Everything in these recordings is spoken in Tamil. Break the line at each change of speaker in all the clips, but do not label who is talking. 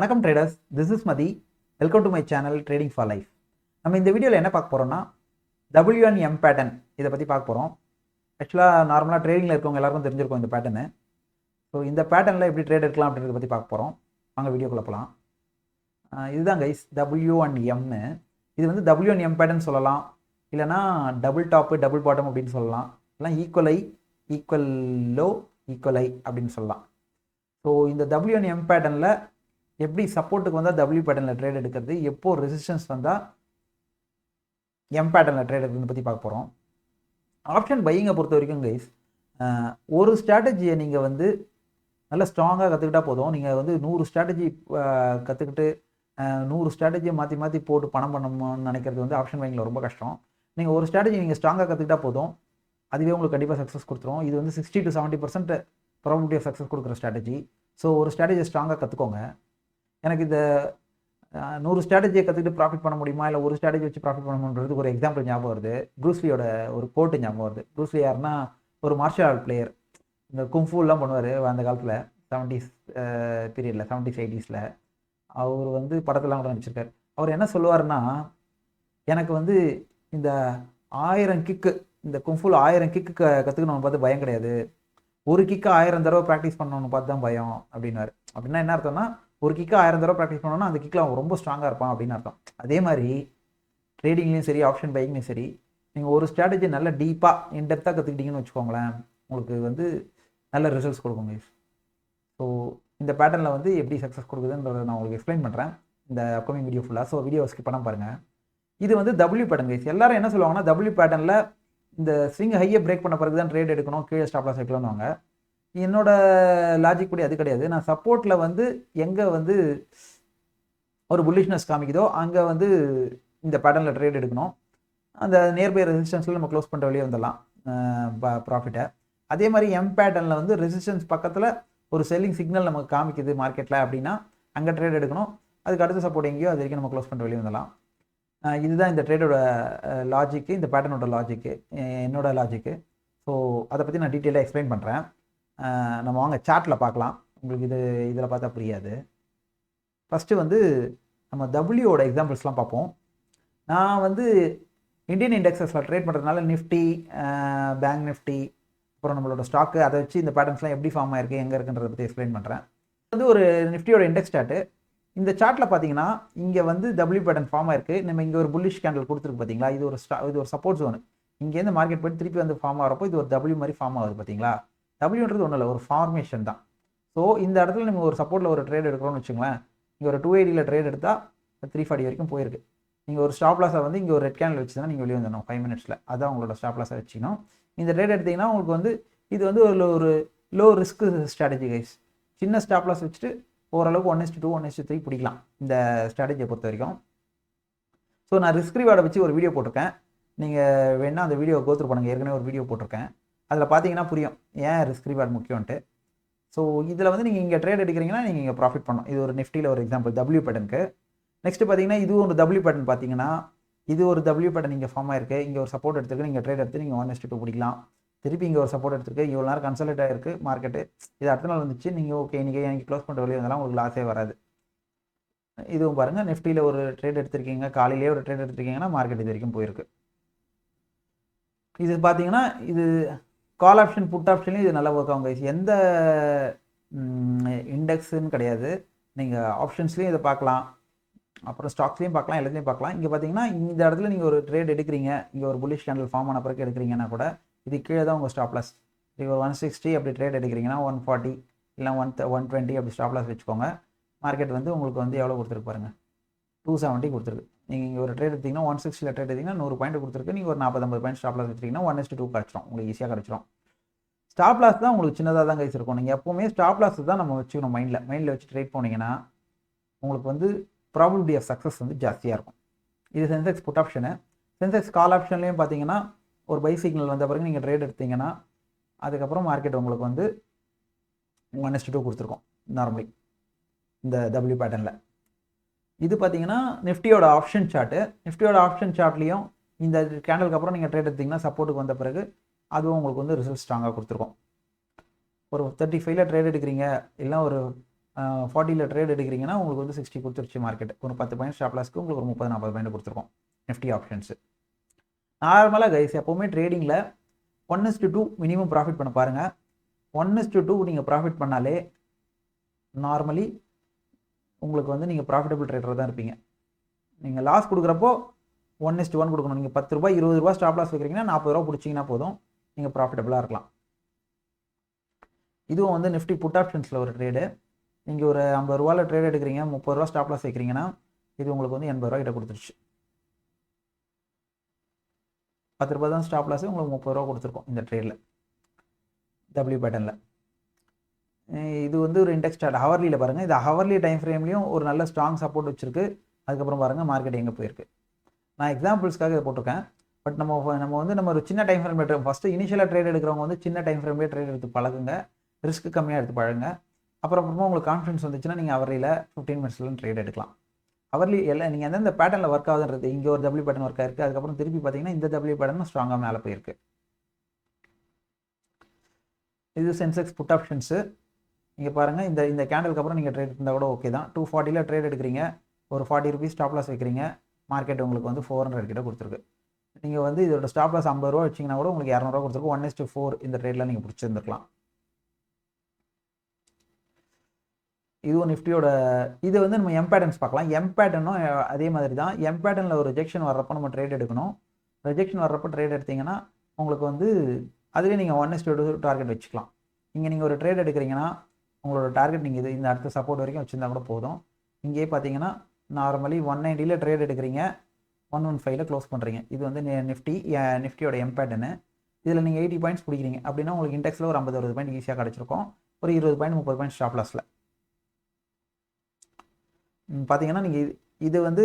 வணக்கம் traders, this is Mathi. Welcome to my channel trading for life. நம்ம இந்த வீடியோவில் என்ன பார்க்க போகிறோம்னா WNM பேட்டர்ன் இதை பற்றி பார்க்க போகிறோம். ஆக்சுவலாக நார்மலாக ட்ரேடிங்கில் இருக்கவங்க எல்லாருக்கும் தெரிஞ்சிருக்கும் இந்த பேட்டர்னு. ஸோ இந்த பேட்டர்னில் எப்படி ட்ரேட் எடுக்கலாம் அப்படின்றத பற்றி பார்க்க போகிறோம். வாங்க வீடியோக்குள்ள போகலாம். இதுதான் கைஸ் WNMனு. இது வந்து WNM பேட்டர்ன் சொல்லலாம், இல்லைனா டபுள் டாப்பு டபுள் பாட்டம் அப்படின்னு சொல்லலாம், இல்லை equal I equal low equal ஐ அப்படின்னு சொல்லலாம். ஸோ இந்த WNM பேட்டர்னில் எப்படி சப்போர்ட்டுக்கு வந்தால் W பேட்டர்னில் ட்ரேட் எடுக்கிறது, எப்போ ரெசிஸ்டன்ஸ் வந்தால் M பேட்டர்னில் ட்ரேட் எடுக்கிறத பற்றி பார்க்க போகிறோம். ஆப்ஷன் பையிங்கை பொறுத்த வரைக்கும் கைஸ், ஒரு ஸ்ட்ராட்டஜியை நீங்கள் வந்து நல்லா ஸ்ட்ராங்காக கற்றுக்கிட்டா போதும். நீங்கள் வந்து 100 ஸ்ட்ராட்டஜி கற்றுக்கிட்டு 100 ஸ்ட்ராட்டஜியை மாற்றி மாற்றி போட்டு பணம் பண்ணணும்னு நினைக்கிறது வந்து ஆப்ஷன் பையிங்கில் ரொம்ப கஷ்டம். நீங்கள் ஒரு ஸ்ட்ராட்டஜி நீங்கள் ஸ்ட்ராங்காக கற்றுக்கிட்டா போதும், அதுவே உங்களுக்கு கண்டிப்பாக சக்ஸஸ் கொடுத்துரும். இது வந்து 60 to 70% ப்ராபபிலிட்டி ஆஃப் சக்ஸஸ் கொடுக்குற ஸ்ட்ராட்டஜி. ஸோ ஒரு ஸ்ட்ராட்டஜியை ஸ்ட்ராங்காக கற்றுக்கோங்க. எனக்கு இந்த 100 ஸ்ட்ராட்டஜியை கற்றுக்கிட்டு ப்ராஃபிட் பண்ண முடியுமா, இல்லை ஒரு ஸ்ட்ராட்டஜி வச்சு ப்ராஃபிட் பண்ண முடியுன்றதுக்கு ஒரு எக்ஸாம்பிள் ஞாபகம் வருது. ப்ரூஸ்லியோட ஒரு கோட்டு ஞாபகம் வருது. ப்ரூஸ்லி யாருன்னா ஒரு மார்ஷியல் ஆர்ட் பிளேயர். இந்த குங்ஃபூலாம் பண்ணுவார் அந்த காலத்தில், 70s பீரியடில், 70s 80sல. அவர் வந்து படத்தெல்லாம் கூட நடிச்சிருக்காரு. அவர் என்ன சொல்லுவார்னா, எனக்கு வந்து இந்த 1000 கிக்கு, இந்த குங்ஃபூல் 1000 கிக்கு கற்றுக்கணும்னு பார்த்து பயம் கிடையாது, ஒரு கிக்கு 1000 தடவை ப்ராக்டிஸ் பண்ணணும்னு பார்த்து தான் பயம் அப்படின்னாரு. அப்படின்னா என்ன அர்த்தம்னா, ஒரு கிக்கு 1000 தடவை ப்ராக்டிஸ் பண்ணோன்னா அந்த கிக்கில் அவன் ரொம்ப ஸ்ட்ராங்காக இருப்பான் அப்படின்னு அர்த்தம். அதே மாதிரி ட்ரேடிங்லேயும் சரி, ஆப்ஷன் பையிங்லேயும் சரி, நீங்கள் ஒரு ஸ்ட்ராட்டஜி நல்ல டீப்பாக இன்டெப்த்தாக கற்றுக்கிட்டீங்கன்னு வச்சுக்கோங்களேன், உங்களுக்கு வந்து நல்ல ரிசல்ட்ஸ் கொடுக்கும். ஸோ இந்த பேட்டர்னில் வந்து எப்படி சக்ஸஸ் கொடுக்குதுன்றதை நான் உங்களுக்கு எக்ஸ்பிளைன் பண்ணுறேன் இந்த அப்கமிங் வீடியோ ஃபுல்லாக. ஸோ வீடியோ ஸ்கிப் பண்ண பாருங்கள். இது வந்து W பேட்டர்ன் கைஸ். எல்லாரும் என்ன சொல்லுவாங்கன்னா, W பேட்டர்னில் இந்த ஸ்விங் ஹையை பிரேக் பண்ண பிறகு தான் ட்ரேட் எடுக்கணும், கீழே ஸ்டாப் லாஸ் வைக்கலாம்னுவாங்க. என்னோட லாஜிக் படி அது கிடையாது. நான் சப்போர்ட்டில் வந்து எங்கே வந்து ஒரு புல்லிஷ்னஸ் காமிக்குதோ அங்கே வந்து இந்த பேட்டர்னில் ட்ரேட் எடுக்கணும். அந்த நியர்பை ரெசிஸ்டன்ஸில் நம்ம க்ளோஸ் பண்ணுற வழியே வந்துடலாம் ப்ராஃபிட்டை. அதே மாதிரி M பேட்டர்னில் வந்து ரெசிஸ்டன்ஸ் பக்கத்தில் ஒரு செல்லிங் சிக்னல் நமக்கு காமிக்குது மார்க்கெட்டில் அப்படின்னா அங்கே ட்ரேட் எடுக்கணும். அதுக்கு அடுத்த சப்போர்ட் எங்கேயோ அது வரைக்கும் நம்ம க்ளோஸ் பண்ணுற வழியே வந்துடலாம். இதுதான் இந்த ட்ரேடோட லாஜிக்கு, இந்த பேட்டர்னோட லாஜிக்கு, என்னோட லாஜிக்கு. ஸோ அதை பற்றி நான் டீட்டெயிலாக எக்ஸ்பிளைன் பண்ணுறேன். நம்ம வாங்க சார்ட்டில் பார்க்கலாம். உங்களுக்கு இதில் பார்த்தா புரியாது. ஃபஸ்ட்டு வந்து நம்ம Wயோட எக்ஸாம்பிள்ஸ்லாம் பார்ப்போம். நான் வந்து இந்தியன் இண்டெக்ஸஸில் ட்ரேட் பண்ணுறதுனால நிஃப்டி, பேங்க் நிஃப்டி, அப்புறம் நம்மளோட ஸ்டாக்கு, அதை வச்சு இந்த பேட்டர்ன்ஸ்லாம் எப்படி ஃபார்ம் ஆயிருக்கு, எங்கே இருக்குன்றதை பற்றி எக்ஸ்பிளைன் பண்ணுறேன். வந்து ஒரு நிஃப்டியோட இண்டெக்ஸ் சார்ட்டு. இந்த சார்ட்டில் பார்த்தீங்கன்னா இங்கே வந்து W பேட்டர்ன் ஃபார்ம் ஆயிருக்கு. நம்ம இங்கே ஒரு புல்லிஷ் கேண்டில் கொடுத்துருக்கு பார்த்தீங்களா, இது ஒரு சப்போர்ட் ஜோனு. இங்கேருந்து மார்க்கெட் போய்ட்டு திருப்பி வந்து ஃபார்ம் ஆகிறப்போ இது ஒரு W மாதிரி ஃபார்ம் ஆகுது பார்த்தீங்களா. Wன்றது ஒன்றும் இல்லை, ஒரு ஃபார்மேஷன் தான். ஸோ இந்த இடத்துல நம்ம ஒரு சப்போர்ட்டில் ஒரு ட்ரேட் எடுக்கிறோம்னு வச்சுங்களேன். இங்கே ஒரு 280 ட்ரேட் எடுத்தால் 340 வரைக்கும் போயிருக்கு. நீங்கள் ஒரு ஸ்டாப் லாஸை வந்து இங்கே ஒரு ரெட் கேண்டில் வச்சு தான் நீங்கள் வெளியே வந்துடணும் 5 மினிட்ஸில். அதான் உங்களோட ஸ்டாப் லாஸை வச்சுக்கணும். இந்த ட்ரேட் எடுத்திங்கன்னா உங்களுக்கு வந்து இது வந்து ஒரு லோ ரிஸ்க் ஸ்ட்ராட்டஜி கைஸ். சின்ன ஸ்டாப் லாஸ் வச்சுட்டு ஓரளவுக்கு 1:2 1:3 பிடிக்கலாம் இந்த ஸ்ட்ராட்டஜியை பொறுத்த வரைக்கும். ஸோ நான் ரிஸ்க் ரிவார்டை வச்சு ஒரு வீடியோ போட்டிருக்கேன். நீங்கள் வேணால் அந்த வீடியோ கோத்ரூ பண்ணுங்கள். ஏற்கனவே ஒரு வீடியோ போட்டிருக்கேன். அதில் பார்த்தீங்கன்னா புரியும் ஏன் ரிஸ்க் ரிவார்டு முக்கியம்ன்ட்டு. ஸோ இதில் வந்து நீங்கள் இங்கே ட்ரேட் எடுக்கிறீங்கன்னா நீங்கள் இங்கே ப்ராஃபிட் பண்ணணும். இது ஒரு நிஃப்டியில் ஒரு எக்ஸாம்பிள் W பேட்டர்னுக்கு. நெக்ஸ்ட் பார்த்தீங்கன்னா இது ஒரு W பேட்டர்ன். பார்த்தீங்கன்னா இது ஒரு W பேட்டர்ன் இங்கே ஃபார்ம் ஆயிருக்கு. இங்கே ஒரு சப்போர்ட் எடுத்துருக்கு, நீங்கள் ட்ரேட் எடுத்து நீங்கள் 1:2 பிடிக்கலாம். திருப்பி இங்கே ஒரு சப்போர்ட் எடுத்துருக்கு, இவ்வளோ நேரம் கன்சல்ட் ஆகிருக்கு மார்க்கெட்டு. இது அடுத்த நாள் வந்துச்சு, நீங்கள் ஓகே இன்றைக்கி எனக்கு க்ளோஸ் பண்ணுற வழியாக வந்தாலும் உங்களுக்கு லாஸே வராது. இதுவும் பாருங்கள், நிஃப்டியில் ஒரு ட்ரேட் எடுத்திருக்கீங்க, காலையிலேயே ஒரு ட்ரேட் எடுத்திருக்கீங்கன்னா மார்க்கெட் இது வரைக்கும் போயிருக்கு. இது பார்த்தீங்கன்னா இது கால் ஆப்ஷன் புட் ஆப்ஷன்லையும் இது நல்லா ஒர்க் ஆகும் கைஸ். எந்த இண்டெக்ஸுன்னு கிடையாது, நீங்கள் ஆப்ஷன்ஸ்லையும் இதை பார்க்கலாம், அப்புறம் ஸ்டாக்ஸ்லையும் பார்க்கலாம், எல்லாத்தையும் பார்க்கலாம். இங்கே பார்த்தீங்கன்னா இந்த இடத்துல நீங்கள் ஒரு ட்ரேட் எடுக்கிறீங்க, இங்கே ஒரு புல்லிஷ் கேண்டில் ஃபார்ம் ஆன பிறகு எடுக்கிறீங்கன்னா கூட இது கீழே தான் உங்கள் ஸ்டாப் லாஸ். நீங்கள் ஒரு 160 அப்படி ட்ரேட் எடுக்கிறீங்கன்னா 140 இல்லை 120 அப்படி ஸ்டாப் லாஸ் வச்சுக்கோங்க. மார்க்கெட் வந்து உங்களுக்கு வந்து எவ்வளோ கொடுத்துருக்கு பாருங்கள், 270 கொடுத்துருக்கு. நீங்கள் இங்கே ஒரு ட்ரேட் எடுத்திங்கன்னா 160 ட்ரேட் எடுத்திங்கன்னா 100 பாயிண்ட் கொடுத்துருக்கு. நீங்கள் ஒரு 40-50 பாயிண்ட் ஸ்டாப் லாஸ் வச்சிங்கன்னா 1:2 கிடச்சிரும், உங்களுக்கு ஈஸியாக கிடச்சிரும். ஸ்டாப் லாஸ் தான் உங்களுக்கு சின்னதாக தான் கைஸ் இருக்கும். நீங்கள் எப்போவுமே ஸ்டாப் லாஸ் தான் நம்ம வச்சுக்கணும் மைண்டில் வச்சு ட்ரேட் போனீங்கன்னா உங்களுக்கு வந்து ப்ராபபிலிட்டி ஆஃப் சக்ஸஸ் வந்து ஜாஸ்தியாக இருக்கும். இது சென்செக்ஸ் புட் ஆப்ஷனு. சென்செக்ஸ் கால் ஆப்ஷன்லேயும் பார்த்தீங்கன்னா ஒரு பை சிக்னல் வந்த பிறகு நீங்கள் ட்ரேட் எடுத்தீங்கன்னா அதுக்கப்புறம் மார்க்கெட் உங்களுக்கு வந்து 1:2 கொடுத்துருக்கோம் நார்மலி இந்த W பேட்டர்னில். இது பார்த்தீங்கன்னா நிஃப்டியோட ஆப்ஷன் சார்ட்டு. நிஃப்டியோட ஆப்ஷன் சார்ட்லேயும் இந்த கேண்டலுக்கு அப்புறம் நீங்கள் ட்ரேட் எடுத்திங்கன்னா சப்போர்ட்டுக்கு வந்த பிறகு அதுவும் உங்களுக்கு வந்து ரிசல்ட் ஸ்ட்ராங்காக கொடுத்துருக்கோம். ஒரு 35ல் ட்ரேட் எடுக்கிறீங்க, இல்லை ஒரு 40ல் ட்ரேட் எடுக்கிறீங்கன்னா உங்களுக்கு வந்து 60 கொடுத்துருச்சு மார்க்கெட். ஒரு 10 பாயிண்ட் ஸ்டாப் லாஸ்க்கு உங்களுக்கு ஒரு 30-40 பாயிண்ட் கொடுத்துருக்கோம் நிஃப்டி ஆப்ஷன்ஸு. நார்மலாக கைஸ் எப்போவுமே ட்ரேடிங்கில் 1:2 மினிமம் ப்ராஃபிட் பண்ண பாருங்கள். 1:2 நீங்கள் ப்ராஃபிட் பண்ணாலே நார்மலி உங்களுக்கு வந்து நீங்கள் ப்ராஃபிட்டபிள் ட்ரேடர் தான் இருப்பீங்க. நீங்கள் லாஸ் கொடுக்குறப்போ 1:1 கொடுக்கணும். நீங்கள் 10 ரூபாய் 20 ரூபா ஸ்டாப் லாஸ் வைக்கிறீங்கன்னா 40 ரூபா பிடிச்சிங்கன்னா போதும், நீங்கள் ப்ராஃபிட்டபிளாக இருக்கலாம். இதுவும் வந்து நிஃப்டி புட் ஆப்ஷன்ஸில் ஒரு ட்ரேடு. நீங்கள் ஒரு 50 ரூபாயில் ட்ரேட் எடுக்கிறீங்க, 30 ரூபா ஸ்டாப் லாஸ் வைக்கிறீங்கன்னா இது உங்களுக்கு வந்து 80 ரூபா கிட்ட கொடுத்துருச்சு. 10 ரூபா தான் ஸ்டாப் லாஸ், உங்களுக்கு 30 ரூபா கொடுத்துருக்கோம் இந்த ட்ரேடில் டபிள்யூ பேட்டர்னில். இது வந்து ஒரு இண்டெக்ஸ் சார்ட் ஹவர்லியில் பாருங்கள். இது ஹவர்லி டைம் ஃப்ரேம்லேயும் ஒரு நல்ல ஸ்ட்ராங் சப்போர்ட் வச்சிருக்கு. அதுக்கப்புறம் பாருங்கள் மார்க்கெட் எங்கே போயிருக்கு. நான் எக்ஸாம்பிள்ஸ்க்காக இதை போட்டிருக்கேன். பட் நம்ம ஒரு சின்ன டைம் ஃப்ரேம் ஃபஸ்ட்டு இனிஷியலாக ட்ரேட் எடுக்கிறவங்க வந்து சின்ன டைம் ஃப்ரேம்லேயே ட்ரேட் எடுத்து பழகுங்க, ரிஸ்க் கம்மியாக எடுத்து பழகுங்க. அப்புறமா உங்களுக்கு கான்ஃபிடன்ஸ் வந்துச்சுன்னா நீங்கள் ஹவர்லியில் 15 மினிட்ஸ்லாம் ட்ரேட் எடுக்கலாம். ஹவர்லி எல்லாம் நீங்கள் எந்தெந்த பேட்டர்னில் ஒர்க் ஆகுதுன்றது, இங்கே ஒரு டபிள்யூ பேட்டர்ன் ஒர்க் ஆயிருக்கு, அதுக்கப்புறம் திருப்பி பார்த்தீங்கன்னா இந்த டபிள்யூ பேட்டர்ன் ஸ்ட்ராங்காக மேலே போயிருக்கு. இது சென்செக்ஸ் புட் ஆப்ஷன்ஸு. நீங்கள் பாருங்கள், இந்த கேண்டலுக்கு அப்புறம் நீங்கள் ட்ரேட் இருந்தால் கூட ஓகே தான். 240ல் ட்ரேட் எடுக்கிறீங்க, ஒரு 40 ருபீஸ் ஸ்டாப் லாஸ் வைக்கிறீங்க, மார்க்கெட் உங்களுக்கு வந்து 400 கிட்ட கொடுத்துருக்கு. நீங்கள் வந்து இதோட ஸ்டாப் லாஸ் 50 ரூபா வச்சிங்கன்னா கூட உங்களுக்கு 200 ரூபா கொடுத்துருக்கு. 1:4 இந்த ட்ரேடில் நீங்கள் பிடிச்சிருந்துருக்கலாம். இதுவும் நிஃப்டியோட இது வந்து நம்ம எம் பேட்டர்ன்ஸ் பார்க்கலாம். எம் பேட்டர்னும் அதே மாதிரி தான். எம் பேட்டர்னில் ஒரு ரிஜெக்ஷன் வர்றப்போ நம்ம ட்ரேட் எடுக்கணும். ரிஜெக்ஷன் வர்றப்போ ட்ரேட் எடுத்திங்கன்னா உங்களுக்கு வந்து அதுலேயே நீங்கள் 1:2 டார்கெட் வச்சுக்கலாம். இங்கே நீங்கள் ஒரு ட்ரேட் எடுக்கிறீங்கன்னா உங்களோட டார்கெட் நீங்கள் இந்த அடுத்த சப்போர்ட் வரைக்கும் வச்சுருந்தா கூட போதும். இங்கேயே பார்த்தீங்கன்னா நார்மலி 190ல் ட்ரேட் எடுக்கிறீங்க, 115ல் க்ளோஸ் பண்ணுறீங்க. இது வந்து நிஃப்டியோட எம் பேட்டர்னு. இதில் நீங்கள் 80 பாயிண்ட்ஸ் பிடிக்கிறீங்க அப்படின்னா உங்களுக்கு இண்டெக்ஸில் ஒரு 50-60 பாயிண்ட் ஈஸியாக கிடச்சிருக்கும். ஒரு 20 பாயிண்ட் 30 பாயிண்ட் ஸ்டாப் லாஸில் பார்த்தீங்கன்னா நீங்கள் இது வந்து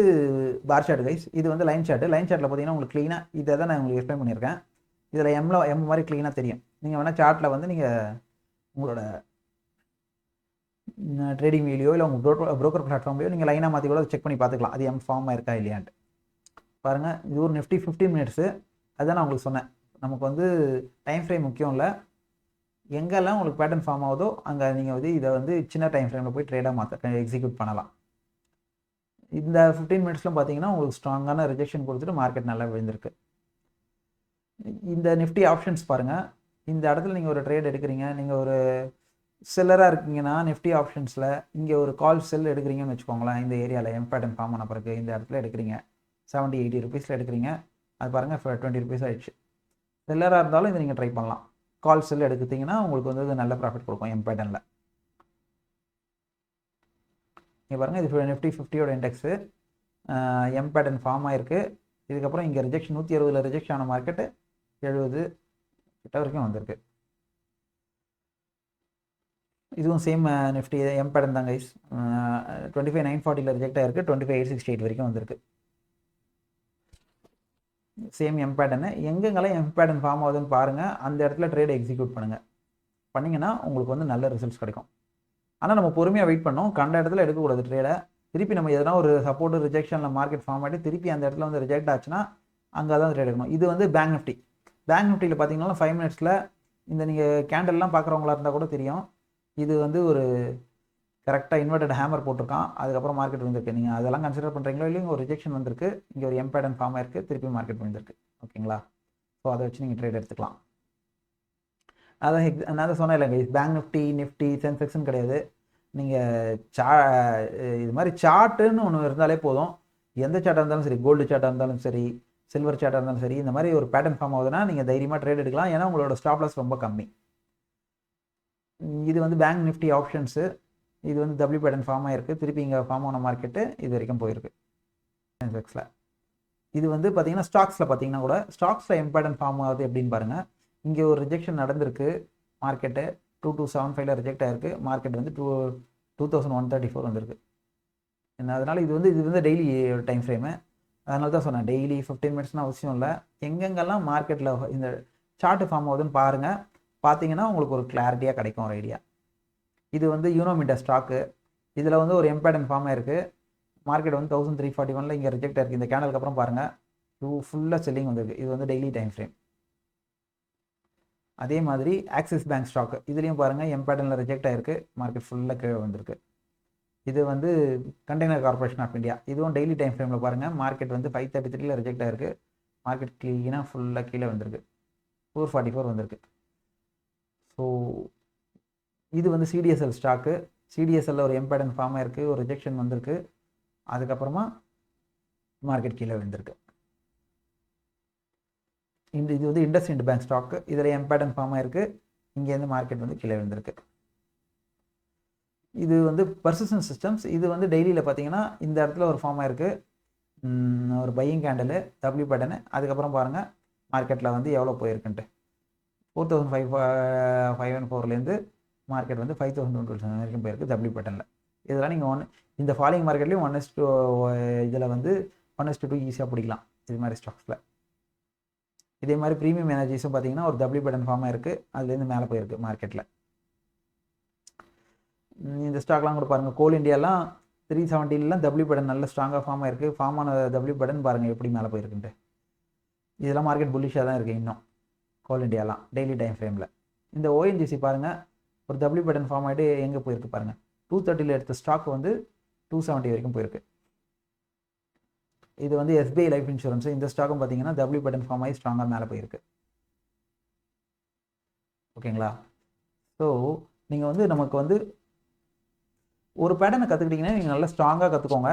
பார் சார்ட் கைஸ். இது வந்து லைன் சார்ட்டு. லைன் சார்ட்டில் பார்த்தீங்கன்னா உங்களுக்கு க்ளீனாக இதை தான் நான் உங்களுக்கு எக்ஸ்பிளைன் பண்ணியிருக்கேன். இதில் எம் மாதிரி க்ளீனாக தெரியும். நீங்கள் வேணால் சார்ட்டில் வந்து நீங்கள் உங்களோட ட்ரேடிங் வீடியோ இல்லை உங்கள் ப்ரோக்கர் பிளாட்ஃபார்ம்லையோ நீங்கள் லைனாக மாற்றி கூட செக் பண்ணி பார்த்துக்கலாம், அது எம் ஃபார்மாக இருக்கா இல்லையான்ட்டு. பாருங்கள், இது ஒரு நிஃப்டி 15 மினிட்ஸு. அதுதான் நான் உங்களுக்கு சொன்னேன், நமக்கு வந்து டைம் ஃப்ரேம் முக்கியம் இல்லை, எங்கெல்லாம் உங்களுக்கு பேட்டர்ன் ஃபார்ம் ஆகுதோ அங்கே நீங்கள் வந்து இதை வந்து சின்ன டைம் ஃப்ரேமில் போய் ட்ரேடாக எக்ஸிக்யூட் பண்ணலாம். இந்த 15 மினிட்ஸ்லாம் பார்த்தீங்கன்னா உங்களுக்கு ஸ்ட்ராங்கான ரிஜெக்ஷன் கொடுத்துட்டு மார்க்கெட் நல்லா விழுந்திருக்கு. இந்த நிஃப்டி ஆப்ஷன்ஸ் பாருங்கள், இந்த இடத்துல நீங்கள் ஒரு ட்ரேட் எடுக்கிறீங்க, நீங்கள் ஒரு செல்லராக இருக்கீங்கன்னா நிஃப்டி ஆப்ஷன்ஸில் இங்கே ஒரு கால் செல் எடுக்கிறீங்கன்னு வச்சுக்கோங்களேன். இந்த ஏரியாவில் எம் பேட்டர்ன் ஃபார்ம் ஆன பிறகு இந்த இடத்துல எடுக்கிறீங்க, 70-80 ருபீஸில் எடுக்கிறீங்க. அது பாருங்கள் 20 ருபீஸ் ஆகிடுச்சு. செல்லராக இருந்தாலும் இதை நீங்கள் ட்ரை பண்ணலாம். கால் செல் எடுத்துட்டிங்கன்னா உங்களுக்கு வந்து இது நல்ல ப்ராஃபிட் கொடுக்கும் எம் பேட்டர்னில். இங்கே பாருங்கள், இது நிஃப்டி 50யோட இண்டெக்ஸு. எம் பேட்டர்ன் ஃபார்ம் ஆகிருக்கு. இதுக்கப்புறம் இங்கே ரிஜெக்ஷன் 160ல் ரிஜெக்ஷன் ஆன மார்க்கெட்டு 70 கிட்ட வரைக்கும் வந்திருக்கு. இதுவும் சேம் நிஃப்டி எம் பேட்டர்ன் தான் கைஸ். 25,940ல் ரிஜெக்ட் ஆகிருக்கு, 25,868 வரைக்கும் வந்திருக்கு. Same M pattern. எங்கெங்கெல்லாம் எம் பேட்டர்ன் ஃபார்ம் ஆகுதுன்னு பாருங்கள், அந்த இடத்துல ட்ரேட் எக்ஸிக்யூட் பண்ணுங்கள். பண்ணிங்கன்னா உங்களுக்கு வந்து நல்ல ரிசல்ட்ஸ் கிடைக்கும். ஆனால் நம்ம பொறுமையாக வெயிட் பண்ணோம், கண்ட இடத்துல எடுக்கக்கூடாது ட்ரேடை. திருப்பி நம்ம எதனா ஒரு சப்போர்ட் ரிஜெக்ஷனில் மார்க்கெட் ஃபார்ம் ஆகிட்டு திருப்பி அந்த இடத்துல வந்து ரிஜெக்ட் ஆச்சுன்னா அங்கே தான் ட்ரேட் எடுக்கணும். இது வந்து பேங்க் நிஃப்டி. பேங்க் நிஃப்டியில் பார்த்தீங்கன்னா 5 மினிட்ஸில் இந்த நீங்கள் கேண்டல்லாம் பார்க்குறவங்களா இருந்தால் கூட தெரியும், இது வந்து ஒரு கரெக்டாக இன்வெர்டட் ஹேமர் போட்டிருக்கான். அதுக்கப்புறம் மார்க்கெட் வந்துருக்கு. நீங்கள் அதெல்லாம் கன்சிடர் பண்ணுறீங்களோ இல்லையா? இங்கே ஒரு ரிஜெக்ஷன் வந்திருக்கு, இங்கே ஒரு எம் பேட்டர்ன் ஃபார்ம் ஆயிருக்கு, திருப்பி மார்க்கெட் வந்துருக்கு. ஓகேங்களா? ஸோ அதை வச்சு நீங்கள் ட்ரேட் எடுத்துக்கலாம். நான் தான் சொன்னேன் இல்லைங்க, பேங்க் நிஃப்டி சென்செக்ஸ்ன்னு கிடையாது. நீங்கள் இது மாதிரி சார்ட்டுன்னு ஒன்று இருந்தாலே போதும். எந்த சார்ட்டாக இருந்தாலும் சரி, கோல்டு சார்ட்டாக இருந்தாலும் சரி, சில்வர் சார்ட்டாக இருந்தாலும் சரி, இந்த மாதிரி ஒரு பேட்டர்ன் ஃபார்ம் ஆகுதுன்னா நீங்கள் தைரியமாக ட்ரேட் எடுக்கலாம். ஏன்னா உங்களோட ஸ்டாப் லாஸ் ரொம்ப கம்மி. இது வந்து பேங்க் நிஃப்டி ஆப்ஷன்ஸு. இது வந்து டபிள்யூ பேட்டர்ன் ஃபார்ம் ஆகிருக்கு, திருப்பி இங்கே ஃபார்ம் ஆன மார்க்கெட்டு இது வரைக்கும் போயிருக்கு சென்செக்ஸில். இது வந்து பார்த்தீங்கன்னா ஸ்டாக்ஸில் பார்த்தீங்கன்னா கூட ஸ்டாக்ஸில் எம் பேட்டர்ன் ஃபார்ம் ஆகுது எப்படின்னு பாருங்கள். இங்கே ஒரு ரிஜெக்ஷன் நடந்திருக்கு, மார்க்கெட்டு 2275ல் ரிஜெக்ட் ஆகிருக்கு, மார்க்கெட் வந்து 2134 வந்திருக்கு. அதனால் இது வந்து டெய்லி டைம் ஃப்ரேமு. அதனால தான் சொன்னேன் டெய்லி 15 மினிட்ஸ்னால் அவசியம் இல்லை. எங்கெங்கெல்லாம் மார்க்கெட்டில் இந்த சார்ட்டு ஃபார்ம் ஆகுதுன்னு பாருங்கள். பார்த்தீங்கன்னா உங்களுக்கு ஒரு கிளாரிட்டியாக கிடைக்கும் ஒரு ஐடியா. இது வந்து யூனோமிண்டா ஸ்டாக்கு. இதில் வந்து ஒரு எம் பேட்டர்ன் ஃபார்ம் ஆகிருக்கு, மார்க்கெட் வந்து 1341ல் இங்கே ரிஜெக்ட் ஆகிருக்கு. இந்த கேண்டலுக்கு அப்புறம் பாருங்கள் ஃபுல்லாக செல்லிங் வந்திருக்கு. இது வந்து டெய்லி டைம் ஃப்ரேம். அதே மாதிரி ஆக்சிஸ் பேங்க் ஸ்டாக்கு, இதுலேயும் பாருங்கள் எம் பேட்டர்னில் ரிஜெக்ட் ஆகிருக்கு, மார்க்கெட் ஃபுல்லாக கீழே வந்திருக்கு. இது வந்து கண்டெய்னர் கார்பரேஷன் ஆஃப் இந்தியா. இதுவும் டெய்லி டைம் ஃப்ரேமில் பாருங்கள், மார்க்கெட் வந்து 533 ரிஜெக்ட் ஆகிருக்கு. மார்க்கெட் க்ளீனாக ஃபுல்லாக கீழே வந்திருக்கு, 444 வந்திருக்கு. ஸோ இது வந்து சிடிஎஸ்எல் ஸ்டாக்கு. சிடிஎஸ்எல்ல ஒரு எம்பேடன் ஃபார்ம் ஆயிருக்கு, ஒரு ரிஜெக்ஷன் வந்திருக்கு, அதுக்கப்புறமா மார்க்கெட் கீழே விழுந்திருக்கு. இது வந்து இண்டஸ்இண்ட் பேங்க் ஸ்டாக்கு. இதில் எம்பேடன் ஃபார்ம் ஆயிருக்கு, இங்கேருந்து மார்க்கெட் வந்து கீழே விழுந்திருக்கு. இது வந்து பர்சிஸ்டன்ட் சிஸ்டம்ஸ். இது வந்து டெய்லியில் பார்த்தீங்கன்னா இந்த இடத்துல ஒரு ஃபார்ம் ஆயிருக்கு, ஒரு பையிங் கேண்டலு, டபிள்யூ பேட்டனு. அதுக்கப்புறம் பாருங்கள் மார்க்கெட்டில் வந்து எவ்வளோ போயிருக்குன்ட்டு 4504லேருந்து மார்க்கெட் வந்து 5227 வரைக்கும் போயிருக்கு டபிள்யூ பேட்டனில். இதெல்லாம் நீங்கள் இந்த ஃபாலிங் மார்க்கெட்லேயும் 1:2 இதில் வந்து 1:2 ஈஸியாக பிடிக்கலாம் இது மாதிரி ஸ்டாக்ஸில். இதே மாதிரி ப்ரீமியம் எனர்ஜிஸும் பார்த்தீங்கன்னா ஒரு டபிள்யூ பேட்டன் ஃபார்ம் ஆயிருக்கு, அதுலேருந்து மேலே போயிருக்கு மார்க்கெட்டில். இந்த ஸ்டாக்லாம் கூட பாருங்கள், கோல் இண்டியாலாம் 370லாம் டபிள்யூ பேட்டன் நல்ல ஸ்ட்ராங்காக ஃபார்ம் ஆயிருக்கு. ஃபார்ம் ஆன டபிள்யூ பேட்டன் பாருங்கள் எப்படி மேலே போயிருக்குன்ட்டு. இதெல்லாம் மார்க்கெட் புல்லிஷாக தான் இருக்குது இன்னும் கோல் இண்டியாலாம் டெய்லி டைம் ஃப்ரேமில். இந்த ஓஎன்ஜிசி பாருங்கள், ஒரு டபிள்யூ பேட்டன் ஃபார்ம் ஆகிட்டு எங்கே போயிருக்கு பாருங்கள், 230 எடுத்த ஸ்டாக் வந்து 270 வரைக்கும் போயிருக்கு. இது வந்து எஸ்பிஐ லைஃப் இன்சூரன்ஸ். இந்த ஸ்டாக்கும் பார்த்தீங்கன்னா டபிள்யூ பேட்டன் ஃபார்ம் ஆகி ஸ்ட்ராங்காக மேலே போயிருக்கு. ஓகேங்களா? ஸோ நீங்கள் வந்து நமக்கு வந்து ஒரு பேட்டர்னை கற்றுக்கிட்டிங்கன்னா நீங்கள் நல்லா ஸ்ட்ராங்காக கற்றுக்கோங்க.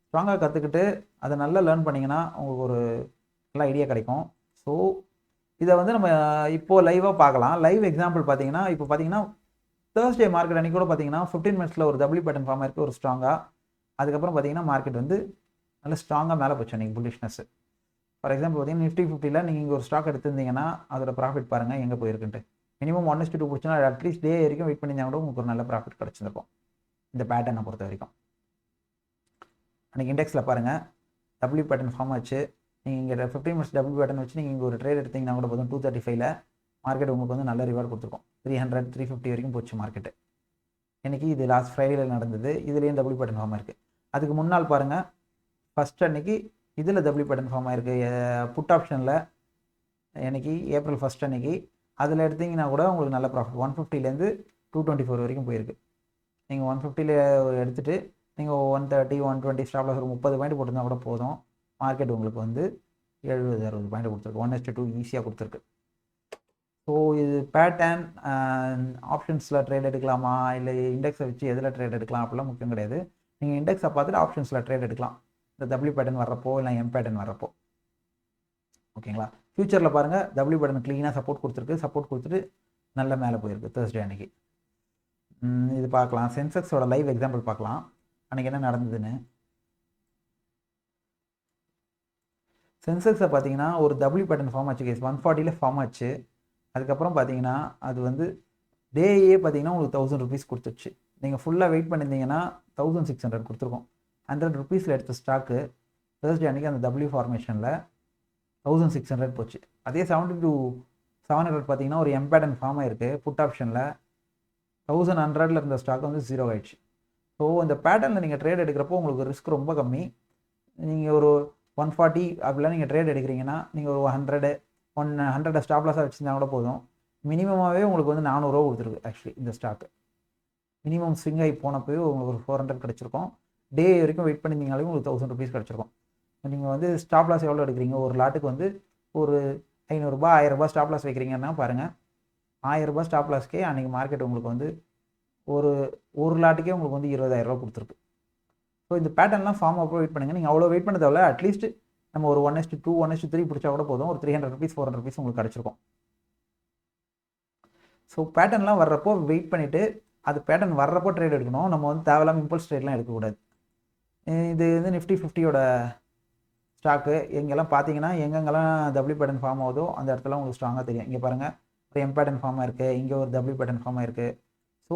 ஸ்ட்ராங்காக கற்றுக்கிட்டு அதை நல்லா லேர்ன் பண்ணிங்கன்னா உங்களுக்கு ஒரு நல்ல ஐடியா கிடைக்கும். ஸோ இதை வந்து நம்ம இப்போது லைவாக பார்க்கலாம். லைவ் எக்ஸாம்பிள் பார்த்தீங்கன்னா, இப்போ பார்த்தீங்கன்னா தேர்ஸ்டே மார்க்கெட் அன்றைக்கி கூட பார்த்தீங்கன்னா 15 மினிட்ஸில் ஒரு டபிள்யூ பேட்டன் ஃபார்ம் ஆயிருக்கு ஒரு ஸ்ட்ராங்காக. அதுக்கப்புறம் பார்த்தீங்கன்னா மார்க்கெட் வந்து நல்ல ஸ்ட்ராங்காக மேலே போச்சு நீங்கள் புல்லிஷ்னஸ். ஃபார் எக்ஸாம்பிள் பார்த்தீங்கன்னா நிஃப்டி 50ல் நீங்கள் இங்கே ஒரு ஸ்டாக் எடுத்திருந்தீங்கன்னா அதோட ப்ராஃபிட் பாருங்கள் எங்கே போயிருக்குன்ட்டு. மினிமம் 1:2 பிடிச்சினா அட்லீஸ்ட் டே வரைக்கும் வெயிட் பண்ணியிருந்தா கூட உங்களுக்கு ஒரு நல்ல ப்ராஃபிட் கிடச்சிருக்கும் இந்த பேட்டர்னை பொறுத்த வரைக்கும். அன்றைக்கி இண்டெக்ஸில் பாருங்கள் டபிள்யூ பேட்டன் ஃபார்ம் ஆச்சு. நீங்கள் இங்கே 15 மினிட்ஸ் டபிள்யூ பேட்டன் வச்சு நீங்கள் இங்கே ஒரு ட்ரேட் எடுத்திங்கன்னா கூட போதும் 235ல் மார்க்கெட் உங்களுக்கு வந்து நல்ல ரிவார்டு கொடுத்துருக்கும். 300 350 வரைக்கும் போச்சு மார்க்கெட்டு. இன்றைக்கி இது லாஸ்ட் ஃப்ரைடேல நடந்தது. இதுலேயும் டபிள்யூ பேட்டன் ஃபார்ம் ஆயிருக்கு. அதுக்கு முன்னால் பாருங்கள், ஃபஸ்ட் அன்றைக்கி இதில் டபிள்யூ பேட்டன் ஃபார்ம் ஆயிருக்கு புட் ஆப்ஷனில். இன்றைக்கி April 1 அன்றைக்கி அதில் எடுத்திங்கன்னா கூட உங்களுக்கு நல்ல ப்ராஃபிட் 150லேருந்து 224 வரைக்கும் போயிருக்கு. நீங்கள் 150ல் எடுத்துகிட்டு நீங்கள் 130 120 ஸ்டாப் லாஸ் ஒரு 30 பாயிண்ட் போட்டிருந்தா கூட போதும். மார்க்கெட் உங்களுக்கு வந்து 70-60 பாயிண்ட் கொடுத்துருக்கு. 1:2 ஈஸியாக கொடுத்துருக்கு. ஸோ இது பேட்டர்ன் ஆப்ஷன்ஸில் ட்ரேட் எடுக்கலாமா இல்லை இண்டெக்ஸை வச்சு எதில் ட்ரேட் எடுக்கலாம் அப்படிலாம் முக்கியம் கிடையாது. நீங்கள் இண்டெக்ஸை பார்த்துட்டு ஆப்ஷன்ஸில் ட்ரேட் எடுக்கலாம், இந்த டபிள்யூ பேட்டன் வர்றப்போ இல்லை எம் பேட்டன் வர்றப்போ. ஓகேங்களா? ஃபியூச்சரில் பாருங்கள் டபிள்யூ பேட்டன் க்ளீனாக சப்போர்ட் கொடுத்துருக்கு. சப்போர்ட் கொடுத்துட்டு நல்ல மேலே போயிருக்கு தேர்ஸ்டே அன்றைக்கி. இது பார்க்கலாம். சென்செக்ஸோட லைவ் எக்ஸாம்பிள் பார்க்கலாம் அன்றைக்கி என்ன நடந்ததுன்னு. சென்செக்ஸை பார்த்தீங்கன்னா ஒரு டபிள்யூ பேட்டன் ஃபார்ம் ஆச்சு கேஸ் 140ல் ஃபார்ம் ஆச்சு. அதுக்கப்புறம் பார்த்தீங்கன்னா அது வந்து டேயே பார்த்தீங்கன்னா உங்களுக்கு 1000 rupees கொடுத்துருச்சு. நீங்கள் ஃபுல்லாக வெயிட் பண்ணியிருந்தீங்கன்னா 1600 கொடுத்துருக்கோம். 100 rupeesல எடுத்த ஸ்டாக்கு தேர்ஸ்டே அன்றைக்கி அந்த டபிள்யூ ஃபார்மேஷனில் 1600 போச்சு. அதே 70 to 700 பார்த்தீங்கன்னா ஒரு எம்பேட்டன் ஃபார்ம் ஆயிருக்கு புட் ஆப்ஷனில். 1100ல் இருந்த ஸ்டாக் வந்து 0 ஆயிடுச்சு. ஸோ இந்த பேட்டர்னில் நீங்கள் ட்ரேட் எடுக்கிறப்போ உங்களுக்கு ரிஸ்க் ரொம்ப கம்மி. நீங்கள் ஒரு 140 அப்படிலாம் நீங்கள் ட்ரேட் எடுக்கிறீங்கன்னா நீங்கள் ஒரு 100 ஸ்டாப் லாஸாக வச்சுருந்தா கூட போதும். மினிமமாகவே உங்களுக்கு வந்து 400 ரூபா கொடுத்துருக்கு. ஆக்சுவலி இந்த ஸ்டாக்கு மினிமம் ஸ்விங் ஆகி போனப்போ உங்களுக்கு ஒரு 400 கிடச்சிருக்கும். டே வரைக்கும் வெயிட் பண்ணியிருந்தீங்களே உங்களுக்கு 1000 rupees கிடச்சிருக்கும். நீங்கள் வந்து ஸ்டாப் லாஸ் எவ்வளோ எடுக்கிறீங்க, ஒரு லாட்டுக்கு வந்து ஒரு 500 ரூபா 1000 ரூபா ஸ்டாப் லாஸ் வைக்கிறீங்கன்னா பாருங்கள் 1000 ரூபா ஸ்டாப் லாஸ்க்கே அன்றைக்கி மார்க்கெட் உங்களுக்கு வந்து ஒரு லாட்டுக்கே உங்களுக்கு வந்து 20,000 ரூபா கொடுத்துருக்கு. ஸோ இந்த பேட்டர்ன்லாம் ஃபார்ம் அப்போ வெயிட் பண்ணுங்கள். நீங்கள் அவ்வளோ வெயிட் பண்ண தேவையில்ல. அட்லீஸ்ட் நம்ம ஒரு 1:2 1:3 பிடிச்சா கூட போதும். ஒரு 300 rupees 400 rupees உங்களுக்கு கிடச்சிருக்கும். ஸோ பேட்டர்ன்லாம் வர்றப்போ வெயிட் பண்ணிவிட்டு அது பேட்டர்ன் வர்றப்போ ட்ரேட் எடுக்கணும். நம்ம வந்து தேவையில்லாமல் இம்பல்ஸ் ட்ரேட்லாம் எடுக்கக்கூடாது. இது வந்து நிஃப்டி 50யோட ஸ்டாக்கு எங்கெல்லாம் பார்த்தீங்கன்னா எங்கெங்கெல்லாம் டபிள்யூ பேட்டன் ஃபார்ம் ஆகுதோ அந்த இடத்துல உங்களுக்கு ஸ்ட்ராங்காக தெரியும். இங்கே பாருங்கள் ஒரு எம் பேட்டன் ஃபார்ம் ஆயிருக்கு, இங்கே ஒரு டபிள்யூ பேட்டன் ஃபார்ம் ஆயிருக்கு. ஸோ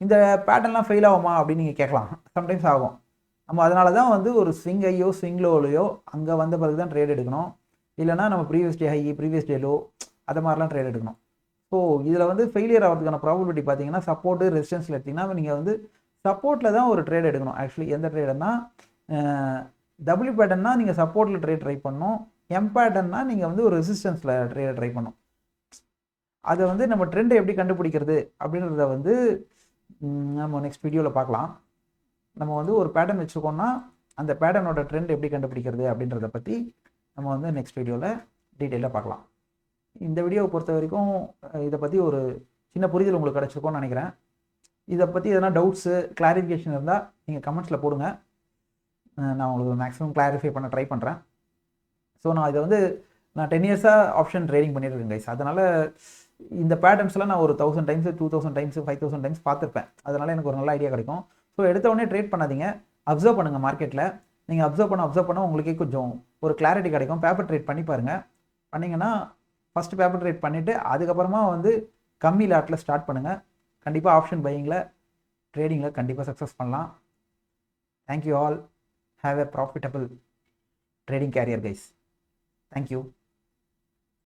இந்த பேட்டர்ன்லாம் ஃபெயில் ஆகுமா அப்படின்னு நீங்கள் கேட்கலாம். சம்டைம்ஸ் ஆகும். நம்ம அதனால தான் வந்து ஒரு ஸ்விங் ஐயோ ஸ்விங் லோலையோ அங்கே வந்த பிறகு தான் ட்ரேட் எடுக்கணும். இல்லைனா நம்ம previous day high previous day low அது மாதிரிலாம் ட்ரேட் எடுக்கணும். ஸோ இதில் வந்து ஃபெயிலியர் ஆகிறதுக்கான ப்ராபபிலிட்டி பார்த்தீங்கன்னா சப்போர்ட்டு ரெசிஸ்டன்ஸில் எடுத்திங்கன்னா நீங்கள் வந்து சப்போர்ட்டில் தான் ஒரு ட்ரேட் எடுக்கணும். ஆக்சுவலி எந்த ட்ரேடுன்னா டபிள்யூ பேட்டர்னா நீங்கள் சப்போர்ட்டில் ட்ரை பண்ணணும். எம் பேட்டர்னா நீங்கள் வந்து ஒரு ரெசிஸ்டன்ஸில் ட்ரை பண்ணணும். அதை வந்து நம்ம ட்ரெண்டை எப்படி கண்டுபிடிக்கிறது அப்படின்றத வந்து நம்ம நெக்ஸ்ட் வீடியோவில் பார்க்கலாம். நம்ம வந்து ஒரு பேட்டர்ன் வச்சுருக்கோம்னா அந்த பேட்டர்னோட ட்ரெண்ட் எப்படி கண்டுபிடிக்கிறது அப்படின்றத பற்றி நம்ம வந்து நெக்ஸ்ட் வீடியோவில் டீட்டெயிலாக பார்க்கலாம். இந்த வீடியோவை பொறுத்த வரைக்கும் இதை பற்றி ஒரு சின்ன புரிதல் உங்களுக்கு கிடச்சிருக்கோன்னு நினைக்கிறேன். இதை பற்றி எதனா டவுட்ஸு கிளாரிஃபிகேஷன் இருந்தால் நீங்கள் கமெண்ட்ஸில் போடுங்க. நான் உங்களுக்கு மேக்ஸிமம் கிளாரிஃபை பண்ண ட்ரை பண்ணுறேன். ஸோ நான் இதை வந்து நான் 10 இயர்ஸாக ஆப்ஷன் ட்ரேடிங் பண்ணியிருக்கேன் கைஸ். அதனால் இந்த பேட்டர்ன்ஸ்லாம் நான் ஒரு 1000 டைம்ஸ் 2000 டைம்ஸ் 5000 டைம்ஸ் பார்த்துருப்பேன். அதனால் எனக்கு ஒரு நல்ல ஐடியா கிடைக்கும். ஸோ எடுத்த உடனே ட்ரேட் பண்ணாதீங்க, அப்சர்வ் பண்ணுங்கள் மார்க்கெட்டில். நீங்கள் அப்சர்வ் பண்ண உங்களுக்கே கொஞ்சம் ஒரு கிளாரிட்டி கிடைக்கும். பேப்பர் ட்ரேட் பண்ணி பாருங்கள். பண்ணிங்கன்னா ஃபஸ்ட்டு பேப்பர் ட்ரேட் பண்ணிவிட்டு அதுக்கப்புறமா வந்து கம்மி லாட்டில் ஸ்டார்ட் பண்ணுங்கள். கண்டிப்பாக ஆப்ஷன் பையிங்கில் ட்ரேடிங்கில் கண்டிப்பாக சக்ஸஸ் பண்ணலாம். Thank you all. Have a profitable trading career guys. Thank you.